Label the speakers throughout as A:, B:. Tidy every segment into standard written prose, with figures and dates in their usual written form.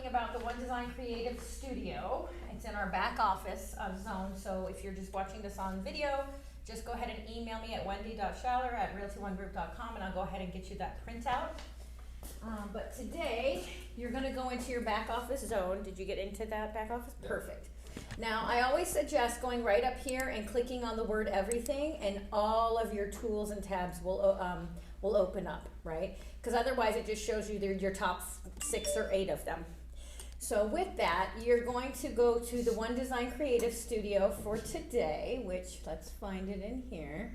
A: about the One Design Creative Studio. It's in our back office zone, so if you're just watching this on video, just go ahead and email me at wendy.schaller@realty1group.com and I'll go ahead and get you that printout. But today, you're gonna go into your back office zone. Did you get into that back office?
B: Yeah.
A: Perfect. Now, I always suggest going right up here and clicking on the word everything, and all of your tools and tabs will open up, right? Because otherwise it just shows you your top 6 or 8 of them. So with that, you're going to go to the One Design Creative Studio for today, which, let's find it in here.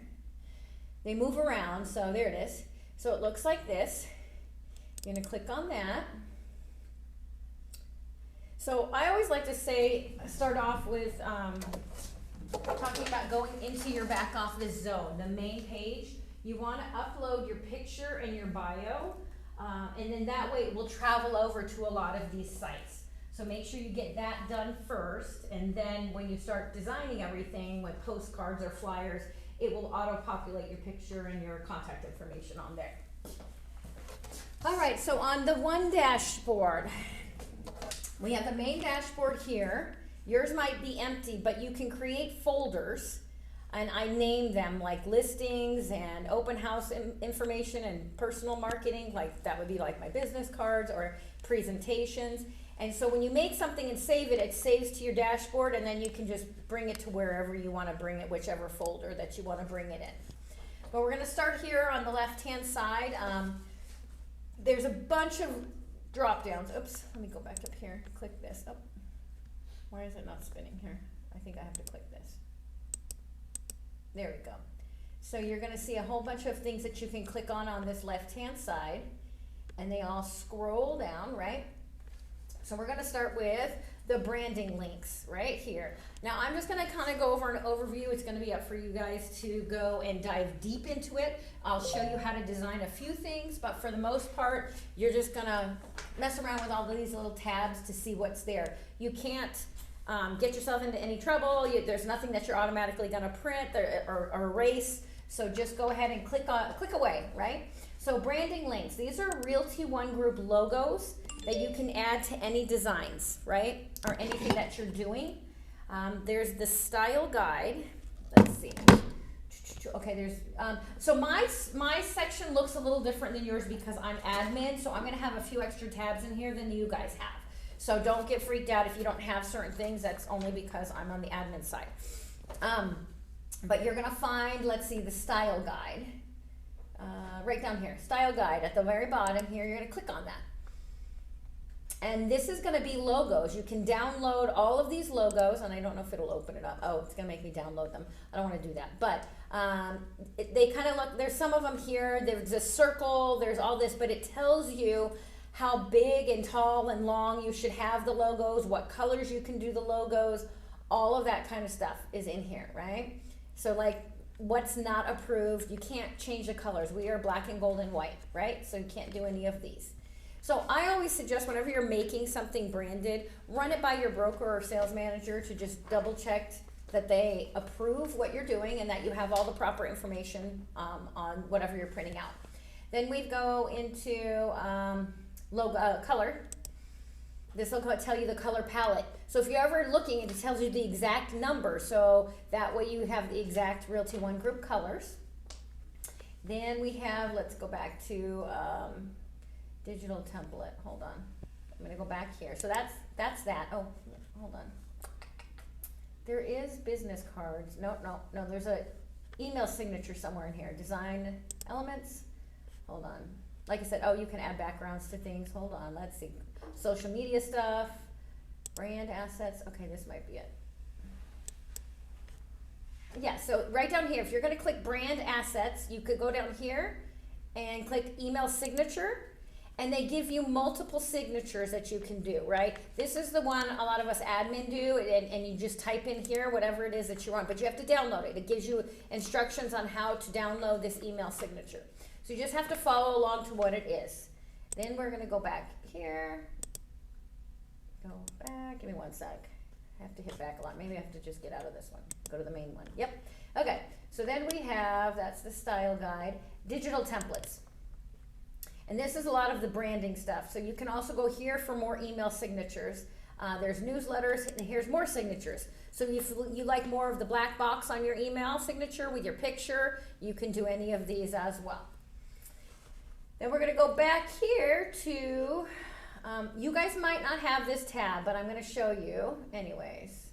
A: They move around, so there it is. So it looks like this. You're gonna click on that. So I always like to start off with talking about going into your back office zone, the main page. You want to upload your picture and your bio, and then that way it will travel over to a lot of these sites. So make sure you get that done first, and then when you start designing everything with postcards or flyers, it will auto-populate your picture and your contact information on there. All right, so on the one dashboard, we have the main dashboard here. Yours might be empty, but you can create folders, and I name them like listings and open house information and personal marketing, like that would be like my business cards or presentations. And so when you make something and save it, it saves to your dashboard, and then you can just bring it to wherever you want to bring it, whichever folder that you want to bring it in. But we're going to start here on the left-hand side. There's a bunch of drop downs. Oops, let me go back up here. Click this. Oh, why is it not spinning here? I think I have to click this. There we go. So you're going to see a whole bunch of things that you can click on this left-hand side, and they all scroll down, right? So we're going to start with the branding links right here. Now I'm just going to kind of go over an overview. It's going to be up for you guys to go and dive deep into it. I'll show you how to design a few things, but for the most part, you're just going to mess around with all of these little tabs to see what's there. You can't get yourself into any trouble. There's nothing that you're automatically going to print or erase. So just go ahead and click away, right? So branding links. These are Realty One Group logos that you can add to any designs, right? Or anything that you're doing. There's the style guide. Let's see. Okay, there's, so my section looks a little different than yours because I'm admin, so I'm gonna have a few extra tabs in here than you guys have. So don't get freaked out if you don't have certain things. That's only because I'm on the admin side. But you're gonna find, let's see, the style guide. Right down here, style guide at the very bottom here, you're gonna click on that. And this is going to be logos. You can download all of these logos, and I don't know if it'll open it up. Oh, it's going to make me download them. I don't want to do that. But they kind of look, there's some of them here. There's a circle, there's all this, but it tells you how big and tall and long you should have the logos, what colors you can do the logos, all of that kind of stuff is in here, right? So like what's not approved, you can't change the colors. We are black and gold and white, right? So you can't do any of these. So I always suggest whenever you're making something branded, run it by your broker or sales manager to just double check that they approve what you're doing and that you have all the proper information on whatever you're printing out. Then we go into color. This will tell you the color palette. So if you're ever looking, it tells you the exact number. So that way you have the exact Realty One Group colors. Then we have, let's go back to digital template. Hold on. I'm gonna go back here. So that's that. Oh, hold on. There is business cards. No. There's a email signature somewhere in here. Design elements. Hold on. Like I said, oh, you can add backgrounds to things. Hold on. Let's see. Social media stuff. Brand assets. Okay, this might be it. Yeah, so right down here, if you're gonna click brand assets, you could go down here and click email signature. And they give you multiple signatures that you can do, right? This is the one a lot of us admin do, and you just type in here whatever it is that you want, but you have to download it. It gives you instructions on how to download this email signature. So you just have to follow along to what it is. Then we're gonna go back here. Go back, give me one sec. I have to hit back a lot. Maybe I have to just get out of this one. Go to the main one. Yep, okay. So then we have, that's the style guide, digital templates. And this is a lot of the branding stuff. So you can also go here for more email signatures. There's newsletters, and here's more signatures. So if you like more of the black box on your email signature with your picture, you can do any of these as well. Then we're gonna go back here to, you guys might not have this tab, but I'm gonna show you anyways.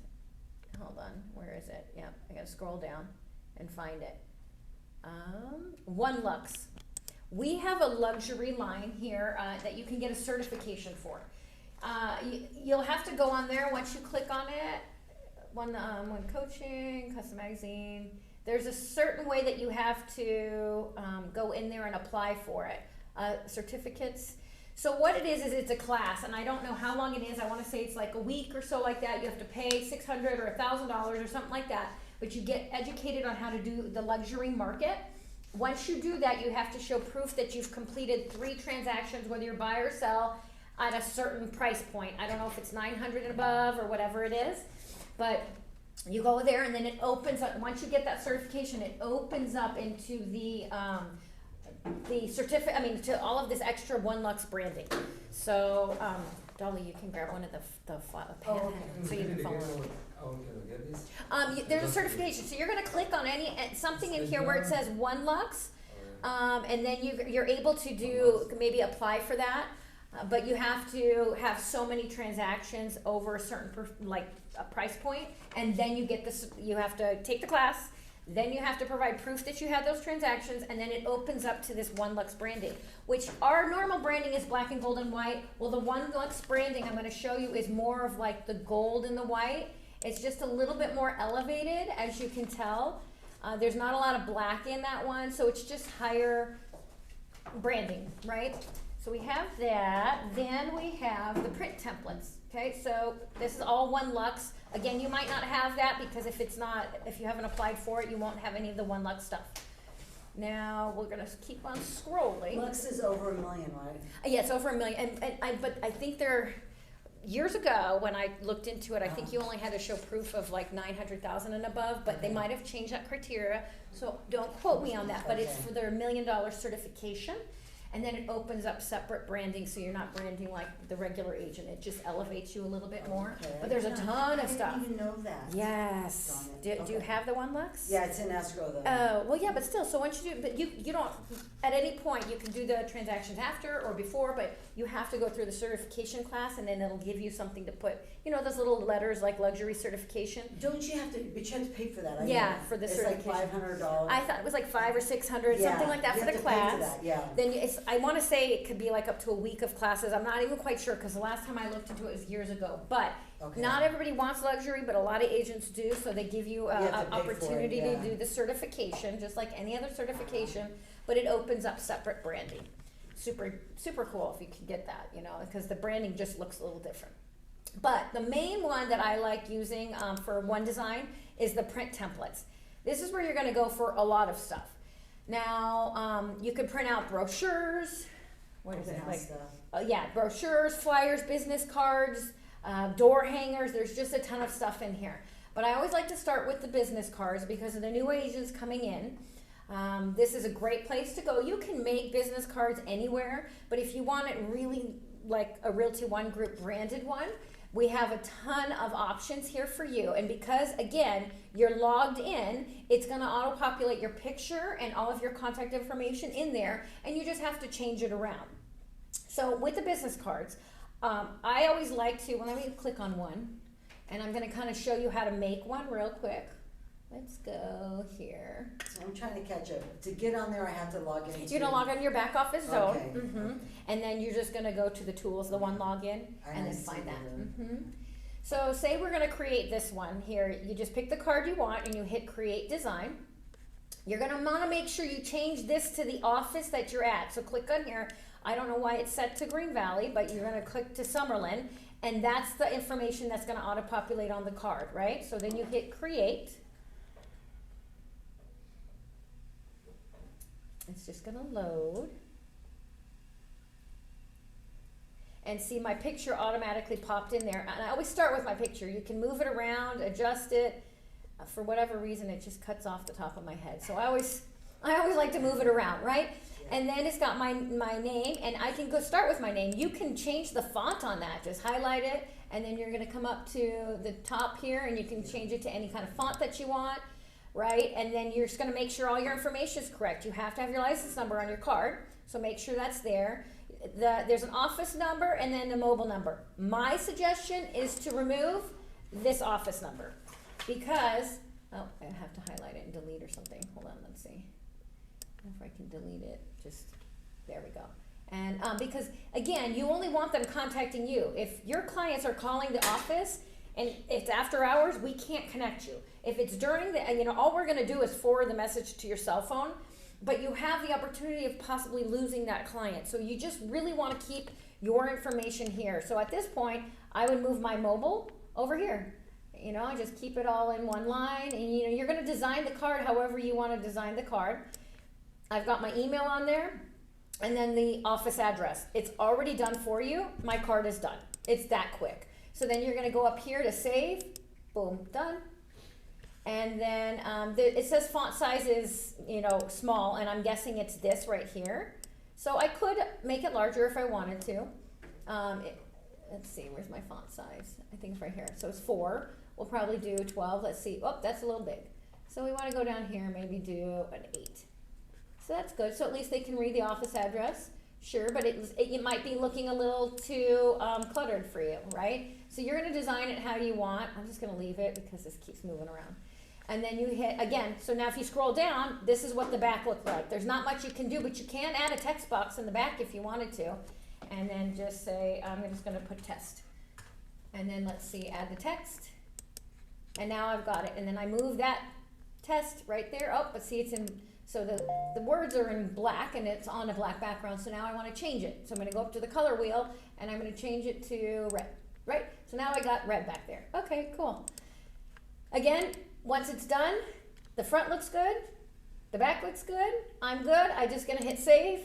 A: Hold on, where is it? Yeah, I gotta scroll down and find it. One Lux. We have a luxury line here that you can get a certification for. You'll have to go on there once you click on it. One Coaching, Custom Magazine. There's a certain way that you have to go in there and apply for it. Certificates. So what it is it's a class, and I don't know how long it is. I want to say it's like a week or so like that. You have to pay $600 or $1,000 or something like that, but you get educated on how to do the luxury market. Once you do that, you have to show proof that you've completed 3 transactions, whether you buy or sell, at a certain price point. I don't know if it's 900 and above or whatever it is, but you go there and then it opens up. Once you get that certification, it opens up into the certificate, to all of this extra One Lux branding. So, Dolly, you can grab one of the pen so you can follow along. There's a certification, so you're going to click on something in here where it says One Lux, and then you're able to do maybe apply for that, but you have to have so many transactions over a certain a price point, and then you get this. You have to take the class. Then you have to provide proof that you had those transactions, and then it opens up to this One Lux branding, which our normal branding is black and gold and white. Well, the One Lux branding I'm going to show you is more of like the gold and the white. It's just a little bit more elevated, as you can tell. There's not a lot of black in that one, so it's just higher branding, right? So we have that. Then we have the print templates. Okay, so this is all One Lux. Again, you might not have that because if you haven't applied for it, you won't have any of the One Lux stuff. Now we're gonna keep on scrolling.
B: Lux is over 1 million, right?
A: Yeah, it's over 1 million. But I think years ago when I looked into it, I think you only had to show proof of like 900,000 and above, but they might have changed that criteria. So don't quote me on that, but it's for their $1 million certification. And then it opens up separate branding, so you're not branding like the regular agent. It just elevates you a little bit more.
B: Okay.
A: But there's a ton of stuff.
B: I didn't even know that.
A: Yes. Do you have the One Lux?
B: Yeah, it's in escrow though.
A: Oh, well, yeah, but still, so once you do, but you don't, at any point, you can do the transactions after or before, but you have to go through the certification class, and then it'll give you something to put, those little letters like luxury certification.
B: Don't you have to, but you have to pay for that.
A: For the certification.
B: It's like $500.
A: I thought it was like $500 or $600, something like that for the class.
B: Pay for that, yeah.
A: Then I want to say it could be like up to a week of classes. I'm not even quite sure because the last time I looked into it was years ago. But not everybody wants luxury, but a lot of agents do. So they give you an opportunity to do the certification, just like any other certification. But it opens up separate branding. Super, super cool if you can get that, because the branding just looks a little different. But the main one that I like using for One Design is the print templates. This is where you're going to go for a lot of stuff. Now, you could print out brochures. What is it like? Brochures, flyers, business cards, door hangers. There's just a ton of stuff in here. But I always like to start with the business cards because of the new agents coming in. This is a great place to go. You can make business cards anywhere, but if you want it really like a Realty One Group branded one, we have a ton of options here for you. And because, again, you're logged in, it's going to auto-populate your picture and all of your contact information in there, and you just have to change it around. So with the business cards, I always like to, let me click on one, and I'm going to kind of show you how to make one real quick. Let's go here.
B: So I'm trying to catch up. To get on there, I have to log in.
A: You're going to log on your back office zone.
B: Okay. Okay.
A: And then you're just going to go to the tools, the one login, and then find that. So say we're going to create this one here. You just pick the card you want and you hit create design. You're going to want to make sure you change this to the office that you're at. So click on here. I don't know why it's set to Green Valley, but you're going to click to Summerlin, and that's the information that's going to auto-populate on the card, right? So then you hit create. It's just going to load. And see, my picture automatically popped in there. And I always start with my picture. You can move it around, adjust it. For whatever reason, it just cuts off the top of my head. So I always like to move it around, right? And then it's got my name, and I can go start with my name. You can change the font on that. Just highlight it, and then you're gonna come up to the top here, and you can change it to any kind of font that you want, right? And then you're just gonna make sure all your information is correct. You have to have your license number on your card, so make sure that's there. There's an office number and then the mobile number. My suggestion is to remove this office number because, oh, I have to highlight it and delete or something. Hold on, let's see if I can delete it. Just, there we go. And because again, you only want them contacting you. If your clients are calling the office and it's after hours, we can't connect you. If it's during the, all we're gonna do is forward the message to your cell phone, but you have the opportunity of possibly losing that client. So you just really wanna keep your information here. So at this point, I would move my mobile over here. Just keep it all in one line, and you're gonna design the card however you wanna design the card. I've got my email on there, and then the office address. It's already done for you. My card is done. It's that quick. So then you're gonna go up here to save, boom, done. And then it says font size is, small, and I'm guessing it's this right here. So I could make it larger if I wanted to. Let's see, where's my font size? I think it's right here. So it's 4. We'll probably do 12. Let's see. Oh, that's a little big. So we want to go down here and maybe do an 8. So that's good. So at least they can read the office address. Sure, but it might be looking a little too cluttered for you, right? So you're going to design it how you want. I'm just going to leave it because this keeps moving around. And then you hit, again, so now if you scroll down, this is what the back looks like. There's not much you can do, but you can add a text box in the back if you wanted to. And then just say, I'm just going to put test. And then let's see, add the text. And now I've got it. And then I move that test right there. Oh, but see, it's in, so the words are in black and it's on a black background. So now I want to change it. So I'm going to go up to the color wheel and I'm going to change it to red, right? So now I got red back there. Okay, cool. Again, once it's done, the front looks good, the back looks good, I'm good. I'm just going to hit save,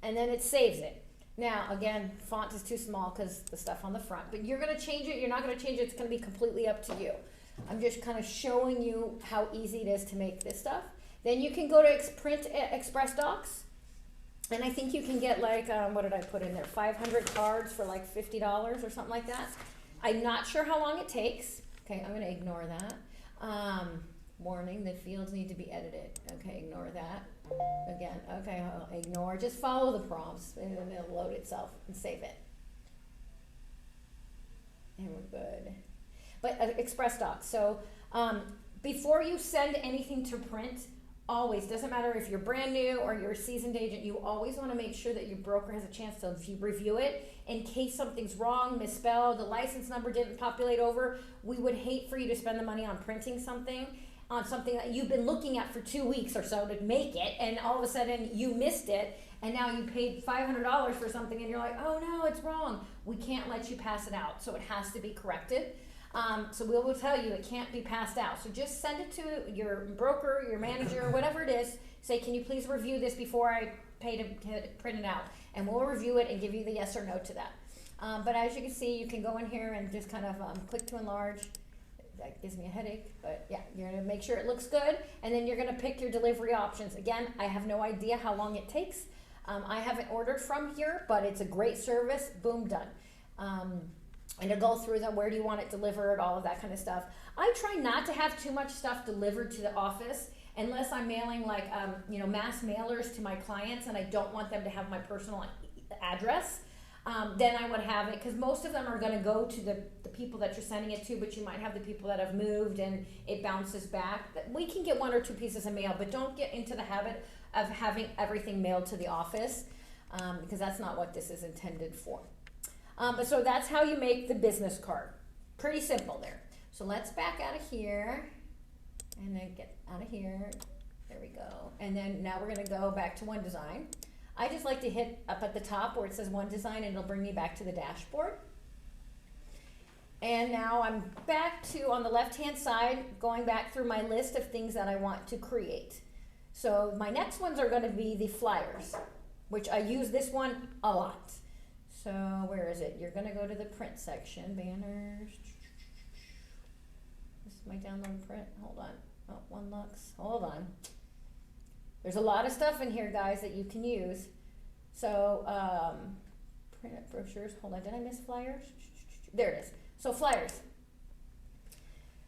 A: and then it saves it. Now, again, font is too small because the stuff on the front, but you're going to change it. You're not going to change it. It's going to be completely up to you. I'm just kind of showing you how easy it is to make this stuff. Then you can go to print Express Docs, and I think you can get like, what did I put in there, 500 cards for like $50 or something like that. I'm not sure how long it takes. Okay, I'm going to ignore that. Warning, the fields need to be edited. Okay, ignore that. Again, okay, I'll ignore. Just follow the prompts and then it'll load itself and save it. And we're good. But Express Docs. So before you send anything to print, always, doesn't matter if you're brand new or you're a seasoned agent, you always want to make sure that your broker has a chance to review it in case something's wrong, misspelled, the license number didn't populate over. We would hate for you to spend the money on printing something, on something that you've been looking at for 2 weeks or so to make it, and all of a sudden you missed it, and now you paid $500 for something, and you're like, oh no, it's wrong. We can't let you pass it out, so it has to be corrected. So we will tell you it can't be passed out. So just send it to your broker, your manager, whatever it is. Say, can you please review this before I pay to print it out? And we'll review it and give you the yes or no to that. But as you can see, you can go in here and just kind of click to enlarge. That gives me a headache, but yeah, you're gonna make sure it looks good. And then you're gonna pick your delivery options. Again, I have no idea how long it takes. I haven't ordered from here, but it's a great service. Boom, done. And to go through them, where do you want it delivered, all of that kind of stuff. I try not to have too much stuff delivered to the office unless I'm mailing like, mass mailers to my clients and I don't want them to have my personal address. Then I would have it, because most of them are going to go to the people that you're sending it to, but you might have the people that have moved and it bounces back. We can get 1 or 2 pieces of mail, but don't get into the habit of having everything mailed to the office, because that's not what this is intended for. But so that's how you make the business card. Pretty simple there. So let's back out of here and then get out of here. There we go. And then now we're going to go back to One Design. I just like to hit up at the top where it says One Design, and it'll bring me back to the dashboard. And now I'm back to, on the left-hand side, going back through my list of things that I want to create. So my next ones are going to be the flyers, which I use this one a lot. So where is it? You're going to go to the print section, banners. This is my download print. Hold on. Oh, One Lux. Hold on. There's a lot of stuff in here, guys, that you can use. So, print out brochures. Hold on, did I miss flyers? There it is. So flyers.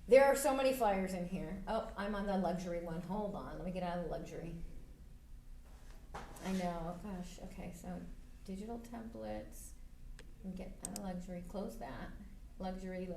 A: There are so many flyers in here. Oh, I'm on the luxury one. Hold on, let me get out of the luxury. I know, gosh, okay, so digital templates, and get out of luxury, close that. Luxury.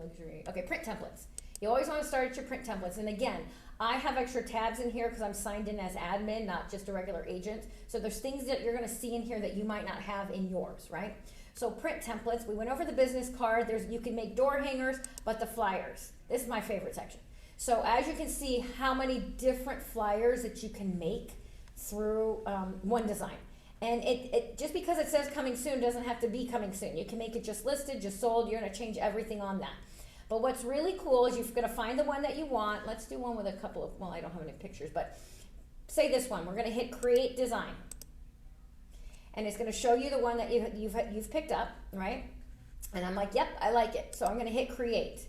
A: Okay, print templates. You always want to start at your print templates. And again, I have extra tabs in here because I'm signed in as admin, not just a regular agent. So there's things that you're going to see in here that you might not have in yours, right? So print templates, we went over the business card. You can make door hangers, but the flyers. This is my favorite section. So as you can see how many different flyers that you can make through one design. And it just because it says coming soon doesn't have to be coming soon. You can make it just listed, just sold. You're going to change everything on that. But what's really cool is you're going to find the one that you want. Let's do one with a couple of, well, I don't have any pictures, but say this one. We're going to hit create design. And it's going to show you the one that you've picked up, right? And I'm like, yep, I like it. So I'm going to hit create.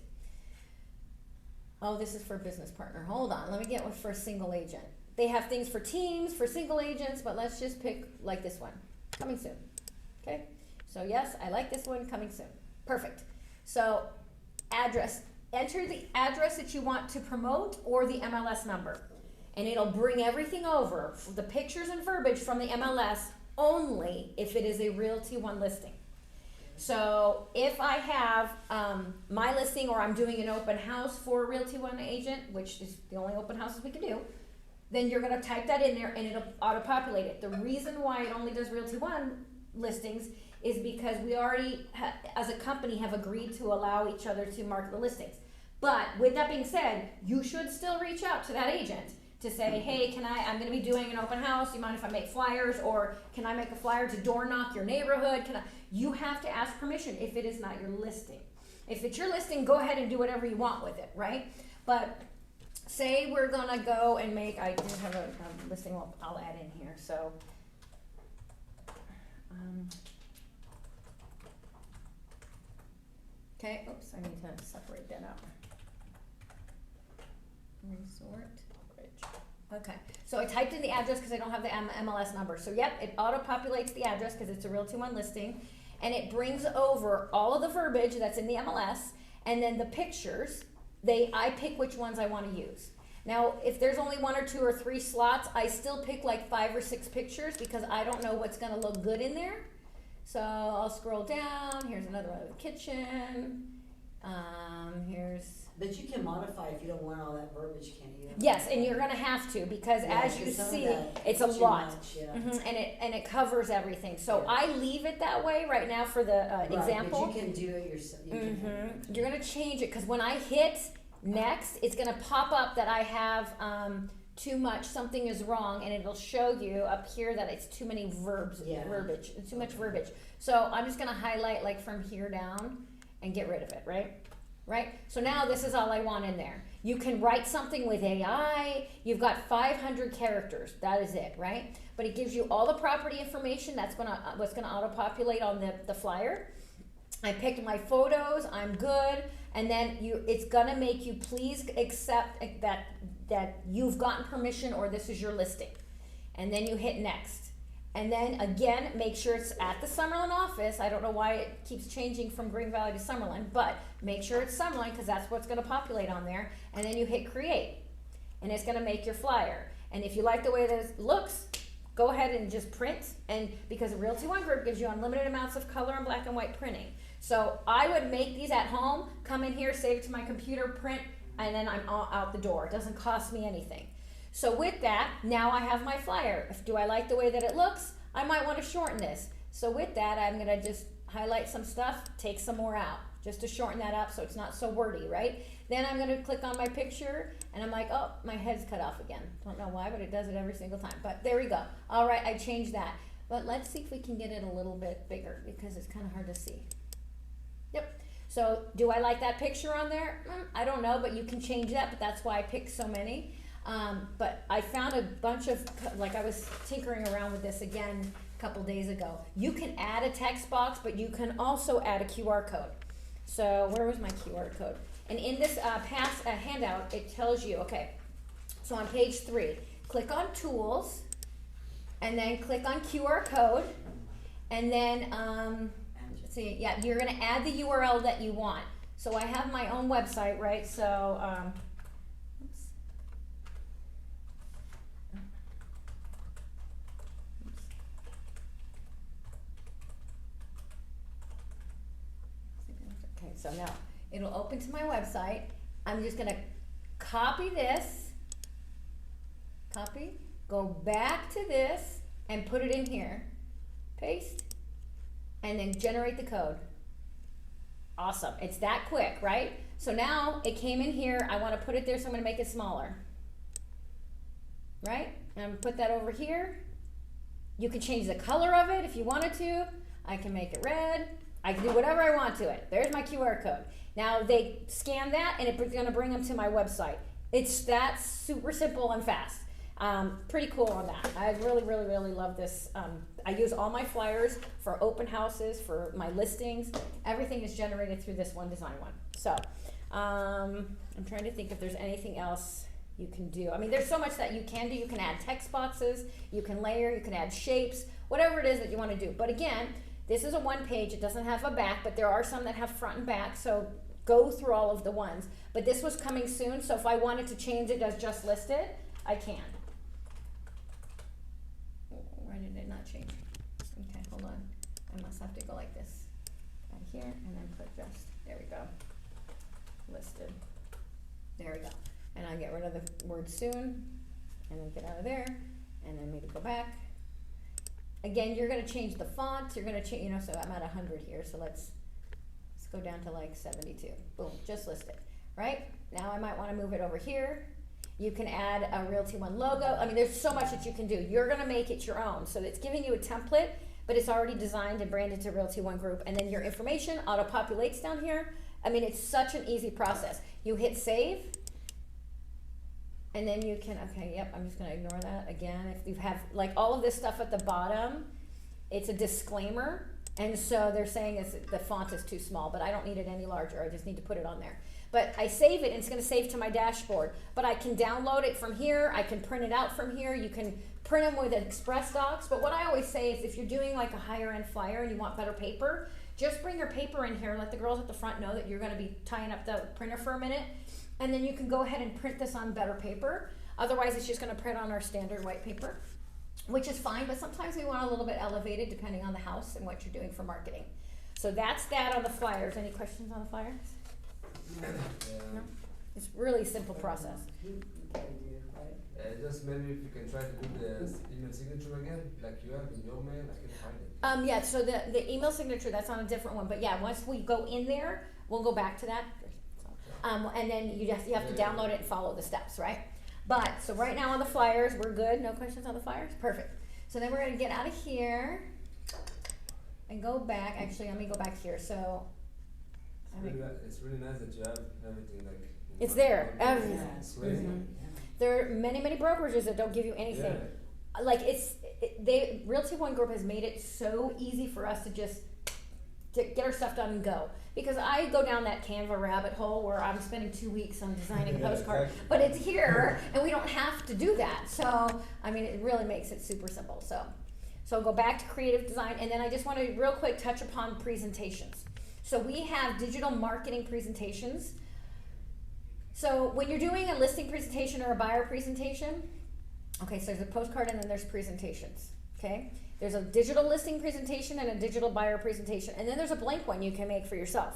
A: Oh, this is for a business partner. Hold on. Let me get one for a single agent. They have things for teams, for single agents, but let's just pick like this one. Coming soon. Okay? So yes, I like this one. Coming soon. Perfect. So address. Enter the address that you want to promote or the MLS number. And it'll bring everything over, the pictures and verbiage from the MLS only if it is a Realty One listing. So if I have my listing or I'm doing an open house for a Realty One agent, which is the only open houses we can do, then you're going to type that in there and it'll auto-populate it. The reason why it only does Realty One listings is because we already, as a company, have agreed to allow each other to market the listings. But with that being said, you should still reach out to that agent to say, hey, I'm going to be doing an open house. You mind if I make flyers? Or can I make a flyer to door knock your neighborhood? You have to ask permission if it is not your listing. If it's your listing, go ahead and do whatever you want with it, right? But say we're going to go and make, I do have a listing I'll add in here. So, okay, oops, I need to separate that out. Resort Bridge. Okay, so I typed in the address because I don't have the MLS number. So yep, it auto-populates the address because it's a Realty One listing, and it brings over all of the verbiage that's in the MLS, and then the pictures. I pick which ones I want to use. Now, if there's only 1 or 2 or 3 slots, I still pick like 5 or 6 pictures because I don't know what's going to look good in there. So I'll scroll down. Here's another one of the kitchen. Here's.
B: But you can modify if you don't want all that verbiage, can't you?
A: Yes, and you're gonna have to because as you see, it's a lot,
B: much, yeah.
A: and it covers everything. So I leave it that way right now for the example.
B: But you can do it yourself.
A: You're gonna change it because when I hit next, it's gonna pop up that I have too much. Something is wrong, and it'll show you up here that it's too many verbiage, too much verbiage. So I'm just gonna highlight like from here down and get rid of it, right? Right? So now this is all I want in there. You can write something with AI. You've got 500 characters. That is it, right? But it gives you all the property information. That's what's gonna auto-populate on the flyer. I picked my photos. I'm good. And then it's gonna make you please accept that you've gotten permission or this is your listing. And then you hit next. And then again, make sure it's at the Summerlin office. I don't know why it keeps changing from Green Valley to Summerlin, but make sure it's Summerlin because that's what's going to populate on there. And then you hit create, and it's going to make your flyer. And if you like the way that it looks, go ahead and just print. And because Realty One Group gives you unlimited amounts of color and black and white printing. So I would make these at home, come in here, save it to my computer, print, and then I'm out the door. It doesn't cost me anything. So with that, now I have my flyer. Do I like the way that it looks? I might want to shorten this. So with that, I'm going to just highlight some stuff, take some more out, just to shorten that up so it's not so wordy, right? Then I'm going to click on my picture, and I'm like, oh, my head's cut off again. Don't know why, but it does it every single time. But there we go. All right, I changed that. But let's see if we can get it a little bit bigger because it's kind of hard to see. Yep. So do I like that picture on there? I don't know, but you can change that, but that's why I picked so many. But I found a bunch of, like I was tinkering around with this again a couple days ago. You can add a text box, but you can also add a QR code. So where was my QR code? And in this handout, it tells you, okay, so on page 3, click on tools, and then click on QR code, and then, let's see, yeah, you're gonna add the URL that you want. So I have my own website, right, so, oops. Okay, so now, it'll open to my website. I'm just gonna copy this, copy, go back to this, and put it in here. Paste, and then generate the code. Awesome, it's that quick, right? So now it came in here, I wanna put it there, so I'm gonna make it smaller. Right? And I'm gonna put that over here. You can change the color of it if you wanted to. I can make it red. I can do whatever I want to it. There's my QR code. Now they scan that and it's gonna bring them to my website. It's that super simple and fast. Pretty cool on that. I really, really, really love this. I use all my flyers for open houses, for my listings. Everything is generated through this one design one. So I'm trying to think if there's anything else you can do. I mean, there's so much that you can do. You can add text boxes, you can layer, you can add shapes, whatever it is that you want to do. But again, this is a one page. It doesn't have a back, but there are some that have front and back. So go through all of the ones. But this was coming soon, so if I wanted to change it as just listed, I can. Why did it not change? Okay, hold on. I must have to go like this. Right here, and then put just, there we go. Listed. There we go. And I get rid of the word soon, and then get out of there, and then maybe go back. Again, you're gonna change the font, you're gonna change, you know, so I'm at 100 here, so let's go down to like 72. Boom, just listed, right? Now I might wanna move it over here. You can add a Realty One logo. I mean, there's so much that you can do. You're gonna make it your own. So it's giving you a template, but it's already designed and branded to Realty One Group. And then your information auto-populates down here. I mean, it's such an easy process. You hit save, and then you can, okay, yep, I'm just gonna ignore that again. If you have, like, all of this stuff at the bottom, it's a disclaimer. And so they're saying the font is too small, but I don't need it any larger. I just need to put it on there. But I save it, and it's gonna save to my dashboard. But I can download it from here. I can print it out from here. You can print them with Express Docs. But what I always say is if you're doing like a higher end flyer and you want better paper, just bring your paper in here. Let the girls at the front know that you're gonna be tying up the printer for a minute. And then you can go ahead and print this on better paper. Otherwise, it's just gonna print on our standard white paper, which is fine, but sometimes we want a little bit elevated depending on the house and what you're doing for marketing. So that's that on the flyers. Any questions on the flyers? No? It's really a simple process.
C: Just maybe if you can try to do the email signature again, like you have in your mail, I can find it.
A: Yeah, so the email signature, that's on a different one, but yeah, once we go in there, we'll go back to that. And then you have to download it and follow the steps, right? But, so right now on the flyers, we're good. No questions on the flyers? Perfect. So then we're gonna get out of here and go back. Actually, let me go back here. So,
C: It's really nice that you have everything like.
A: It's there,
B: Yeah,
A: everything.
B: it's crazy.
A: Mhm. There are many brokerages that don't give you anything.
C: Yeah.
A: Like Realty One Group has made it so easy for us to just get our stuff done and go. Because I go down that Canva rabbit hole where I'm spending 2 weeks on designing a
C: Yeah,
A: postcard,
C: exactly.
A: but it's here and we don't have to do that. So, I mean, it really makes it super simple. So go back to creative design, and then I just want to real quick touch upon presentations. So we have digital marketing presentations. So when you're doing a listing presentation or a buyer presentation, okay, so there's a postcard and then there's presentations, okay? There's a digital listing presentation and a digital buyer presentation, and then there's a blank one you can make for yourself.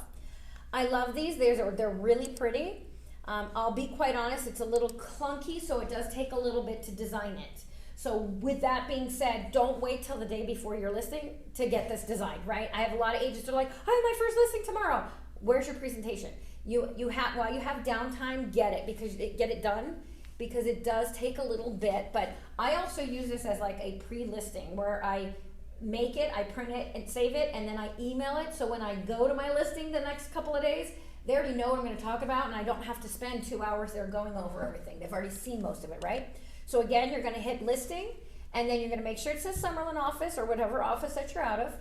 A: I love these. They're really pretty. I'll be quite honest, it's a little clunky, so it does take a little bit to design it. So with that being said, don't wait till the day before your listing to get this designed, right? I have a lot of agents that are like, I have my first listing tomorrow. Where's your presentation? You have, while you have downtime, get it done, because it does take a little bit. But I also use this as like a pre-listing where I make it, I print it and save it, and then I email it. So when I go to my listing the next couple of days, they already know what I'm going to talk about, and I don't have to spend 2 hours there going over everything. They've already seen most of it, right? So again, you're going to hit listing, and then you're going to make sure it says Summerlin office or whatever office that you're out of,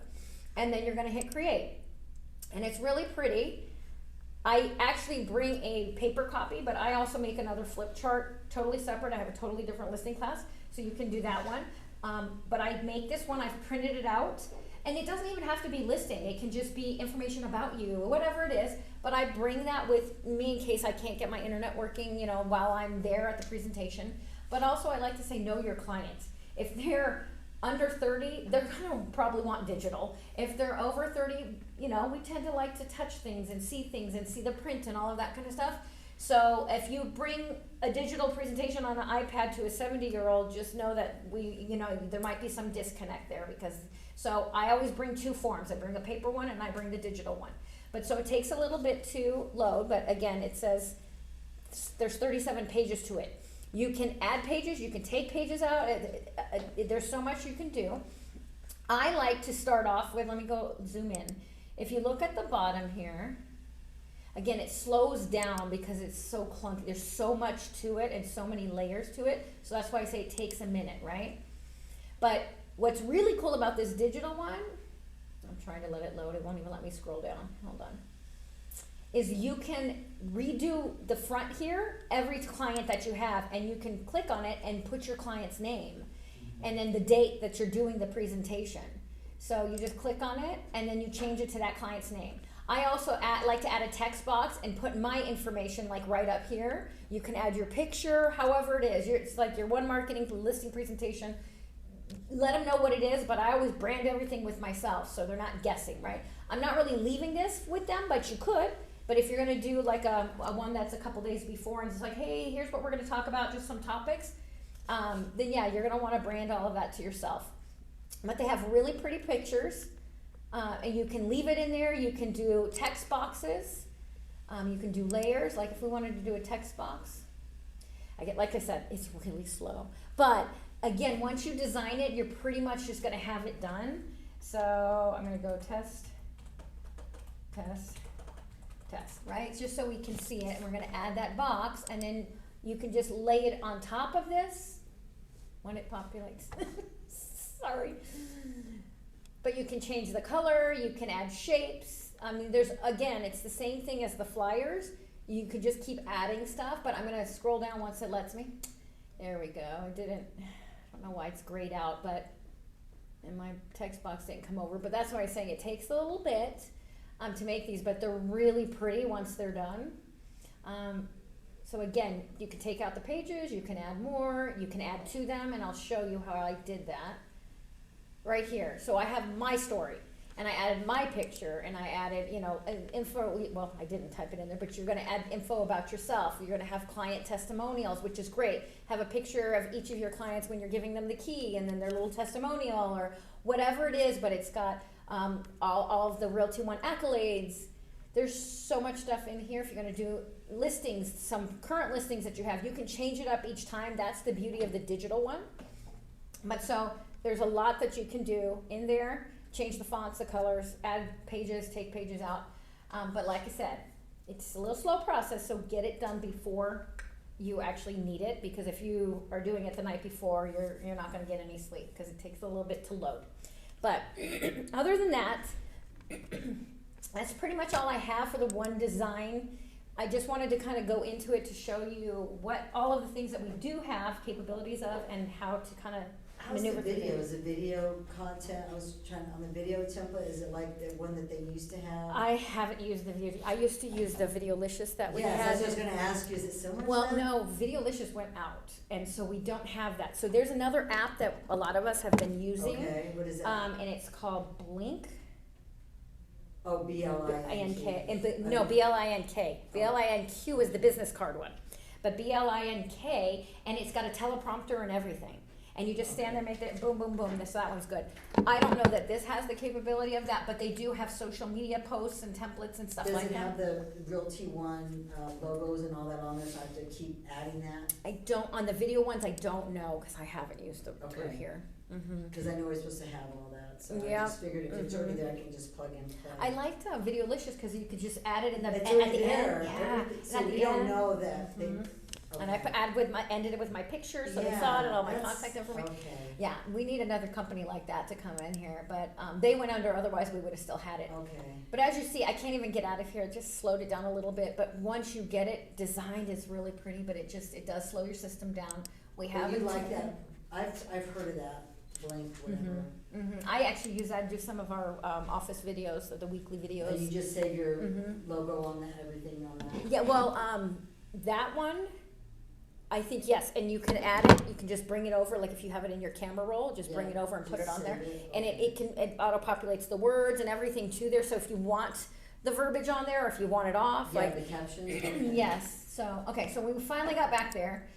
A: and then you're going to hit create. And it's really pretty. I actually bring a paper copy, but I also make another flip chart totally separate. I have a totally different listing class, so you can do that one. But I make this one, I've printed it out, and it doesn't even have to be listing, it can just be information about you, or whatever it is, but I bring that with me in case I can't get my internet working, you know, while I'm there at the presentation. But also I like to say, know your client. If they're under 30, they're gonna probably want digital. If they're over 30, you know, we tend to like to touch things and see the print and all of that kind of stuff. So if you bring a digital presentation on an iPad to a 70-year-old, just know that there might be some disconnect there so I always bring two forms. I bring the paper one and I bring the digital one. But so it takes a little bit to load, but again, it says there's 37 pages to it. You can add pages, you can take pages out, there's so much you can do. I like to start off with, let me go zoom in. If you look at the bottom here, again, it slows down because it's so clunky. There's so much to it and so many layers to it. So that's why I say it takes a minute, right? But what's really cool about this digital one, I'm trying to let it load. It won't even let me scroll down. Hold on. Is you can redo the front here, every client that you have, and you can click on it and put your client's name and then the date that you're doing the presentation. So you just click on it and then you change it to that client's name. I also like to add a text box and put my information like right up here. You can add your picture, however it is. It's like your one marketing listing presentation. Let them know what it is, but I always brand everything with myself so they're not guessing, right? I'm not really leaving this with them, but you could. But if you're gonna do like a one that's a couple days before and it's like, hey, here's what we're gonna talk about, just some topics, then yeah, you're gonna wanna brand all of that to yourself. But they have really pretty pictures, and you can leave it in there. You can do text boxes. You can do layers, like if we wanted to do a text box. Like I said, it's really slow. But again, once you design it, you're pretty much just gonna have it done. So I'm gonna go test, right? Just so we can see it, and we're gonna add that box, and then you can just lay it on top of this when it populates. Sorry. But you can change the color, you can add shapes. I mean, it's the same thing as the flyers. You could just keep adding stuff, but I'm gonna scroll down once it lets me. There we go. I don't know why it's grayed out, and my text box didn't come over, but that's why I'm saying it takes a little bit to make these, but they're really pretty once they're done. So again, you can take out the pages, you can add more, you can add to them, and I'll show you how I did that right here. So I have my story, and I added my picture, and I added, info. Well, I didn't type it in there, but you're gonna add info about yourself. You're gonna have client testimonials, which is great. Have a picture of each of your clients when you're giving them the key, and then their little testimonial, or whatever it is, but it's got all of the Realty One accolades. There's so much stuff in here. If you're gonna do listings, some current listings that you have, you can change it up each time. That's the beauty of the digital one. But so there's a lot that you can do in there. Change the fonts, the colors, add pages, take pages out. But like I said, it's a little slow process, so get it done before you actually need it, because if you are doing it the night before, you're not gonna get any sleep because it takes a little bit to load. But other than that, that's pretty much all I have for the one design. I just wanted to kind of go into it to show you what all of the things that we do have capabilities of and how to kind of
B: How's
A: maneuver
B: the
A: through
B: video?
A: it.
B: Is the video content, I was trying, on the video template, is it like the one that they used to have?
A: I haven't used the video. I used to use the Videolicious that we
B: Yeah,
A: had.
B: so I was gonna ask you, is it similar to
A: Well,
B: that?
A: no, Videolicious went out, and so we don't have that. So there's another app that a lot of us have been using,
B: Okay, what is it?
A: and it's called Blink.
B: Oh, B-L-I-N-K.
A: No, B-L-I-N-K. B-L-I-N-Q is the business card one. But B-L-I-N-K, and it's got a teleprompter and everything. And you just stand there and make it boom, boom, boom. So that one's good. I don't know that this has the capability of that, but they do have social media posts and templates and stuff
B: Does
A: like
B: it have
A: that.
B: the Realty One logos and all that on there, so I have to keep adding that?
A: I don't, on the video ones, I don't know, because I haven't used them through
B: Okay.
A: here.
B: Because I know we're supposed to have all that, so I
A: Yeah.
B: just figured if it's already there, I can just plug in.
A: I liked Videolicious because you could just add it in the
B: It's
A: at
B: already
A: the
B: there.
A: end. Yeah,
B: So
A: at
B: we
A: the
B: don't
A: end.
B: know that they.
A: Mhm.
B: Okay.
A: And I ended it with my picture, so they
B: Yeah,
A: saw it and all my
B: that's-
A: contact information.
B: Okay,
A: Yeah, we need another company like that to come in here, but they went under, otherwise we would have still had it.
B: okay.
A: But as you see, I can't even get out of here, it just slowed it down a little bit, but once you get it designed, it's really pretty, but it does slow your system down. We have
B: But
A: it.
B: you like that, I've heard of that, blank, whatever.
A: I actually use that to do some of our office videos, the weekly
B: And
A: videos.
B: you just save your
A: Mhm.
B: logo on that, everything on that.
A: Yeah, well, that one, I think yes, and you can add it, you can just bring it over, like if you have it in your camera roll, just bring it
B: Yeah,
A: over and put it
B: just
A: on there.
B: save it,
A: And
B: okay.
A: it auto-populates the words and everything to there, so if you want the verbiage on there, or if you want it off,
B: Yeah,
A: like,
B: the captions. Okay.
A: yes, so, okay, so we finally got back there.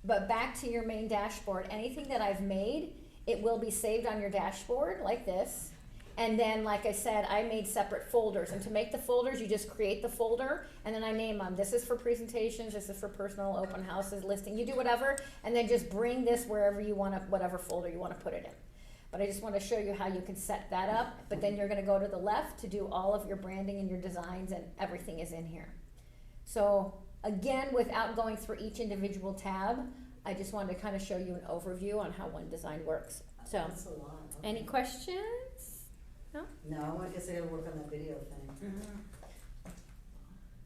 A: But back to your main dashboard, anything that I've made, it will be saved on your dashboard like this. And then, like I said, I made separate folders. And to make the folders, you just create the folder, and then I name them. This is for presentations, this is for personal open houses, listing. You do whatever, and then just bring this wherever you want to, whatever folder you want to put it in. But I just want to show you how you can set that up. But then you're going to go to the left to do all of your branding and your designs, and everything is in here. So again, without going through each individual tab, I just wanted to kind of show you an overview on how one design works. So,
B: That's a lot. Okay.
A: any questions?
B: No, I guess I gotta work on that video thing.